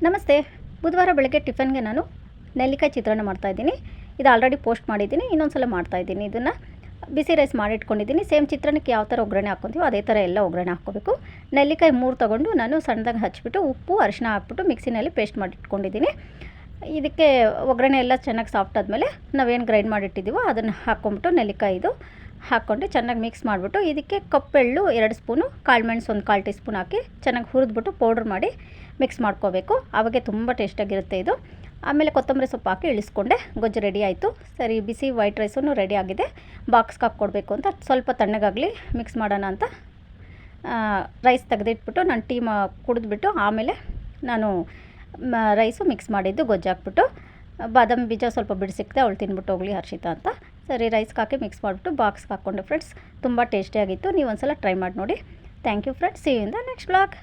ನಮಸ್ತೆ. ಬುಧವಾರ ಬೆಳಗ್ಗೆ ಟಿಫನ್ಗೆ ನಾನು ನೆಲ್ಲಿಕಾಯಿ ಚಿತ್ರಾನ್ನ ಮಾಡ್ತಾಯಿದ್ದೀನಿ. ಇದು ಆಲ್ರೆಡಿ ಪೋಸ್ಟ್ ಮಾಡಿದ್ದೀನಿ, ಇನ್ನೊಂದು ಸಲ ಮಾಡ್ತಾಯಿದ್ದೀನಿ. ಇದನ್ನು ಬಿಸಿ ರೈಸ್ ಮಾಡಿಟ್ಕೊಂಡಿದ್ದೀನಿ. ಸೇಮ್ ಚಿತ್ರಾನ್ನಕ್ಕೆ ಯಾವ ಥರ ಒಗ್ಗರಣೆ ಹಾಕ್ಕೊತೀವೋ ಅದೇ ಥರ ಎಲ್ಲ ಒಗ್ಗರಣೆ ಹಾಕ್ಕೋಬೇಕು. ನೆಲ್ಲಿಕಾಯಿ 3 ತೊಗೊಂಡು ನಾನು ಸಣ್ಣದಾಗಿ ಹಚ್ಬಿಟ್ಟು ಉಪ್ಪು ಅರಿಶಿನ ಹಾಕ್ಬಿಟ್ಟು ಮಿಕ್ಸಿನಲ್ಲಿ ಪೇಸ್ಟ್ ಮಾಡಿಟ್ಕೊಂಡಿದ್ದೀನಿ. ಇದಕ್ಕೆ ಒಗ್ಗರಣೆ ಎಲ್ಲ ಚೆನ್ನಾಗಿ ಸಾಫ್ಟ್ ಆದಮೇಲೆ ನಾವೇನು ಗ್ರೈಂಡ್ ಮಾಡಿಟ್ಟಿದ್ದೀವೋ ಅದನ್ನು ಹಾಕ್ಕೊಂಬಿಟ್ಟು ನೆಲ್ಲಿಕಾಯಿದು ಹಾಕ್ಕೊಂಡು ಚೆನ್ನಾಗಿ ಮಿಕ್ಸ್ ಮಾಡಿಬಿಟ್ಟು ಇದಕ್ಕೆ ಕಪ್ಪೆಳ್ಳು 2 ಸ್ಪೂನು, ಕಾಳು ಮೆಣಸು ಒಂದು 1/4 ಟೀ ಸ್ಪೂನ್ ಹಾಕಿ ಚೆನ್ನಾಗಿ ಹುರಿದ್ಬಿಟ್ಟು ಪೌಡ್ರ್ ಮಾಡಿ ಮಿಕ್ಸ್ ಮಾಡ್ಕೋಬೇಕು. ಆವಾಗೆ ತುಂಬ ಟೇಸ್ಟಾಗಿರುತ್ತೆ ಇದು. ಆಮೇಲೆ ಕೊತ್ತಂಬರಿ ಸೊಪ್ಪು ಹಾಕಿ ಇಳಿಸ್ಕೊಂಡೆ. ಗೊಜ್ಜು ರೆಡಿ ಆಯಿತು. ಸರಿ, ಬಿಸಿ ವೈಟ್ ರೈಸೂ ರೆಡಿ ಆಗಿದೆ. ಬಾಕ್ಸ್ಗೆ ಹಾಕ್ಕೊಡ್ಬೇಕು ಅಂತ ಸ್ವಲ್ಪ ತಣ್ಣಗಾಗಲಿ ಮಿಕ್ಸ್ ಮಾಡೋಣ ಅಂತ ರೈಸ್ ತೆಗೆದಿಟ್ಬಿಟ್ಟು ನಾನು ಟೀ ಕುಡಿದ್ಬಿಟ್ಟು ಆಮೇಲೆ ನಾನು ರೈಸು ಮಿಕ್ಸ್ ಮಾಡಿದ್ದು ಗೊಜ್ಜು ಹಾಕ್ಬಿಟ್ಟು ಬಾದಾಮಿ ಬೀಜ ಸ್ವಲ್ಪ ಬಿಡಿಸಿಕ್ತೆ, ಅವಳು ತಿನ್ಬಿಟ್ಟು ಹೋಗಲಿ ಹರ್ಷಿತಾ ಅಂತ. ಸರಿ, ರೈಸ್ಗೆ ಹಾಕಿ ಮಿಕ್ಸ್ ಮಾಡಿಬಿಟ್ಟು ಬಾಕ್ಸ್ಗೆ ಹಾಕ್ಕೊಂಡೆ ಫ್ರೆಂಡ್ಸ್. ತುಂಬ ಟೇಸ್ಟಿಯಾಗಿತ್ತು. ನೀವು ಒಂದ್ಸಲ ಟ್ರೈ ಮಾಡಿ ನೋಡಿ. Thank you friends. See you in the next vlog.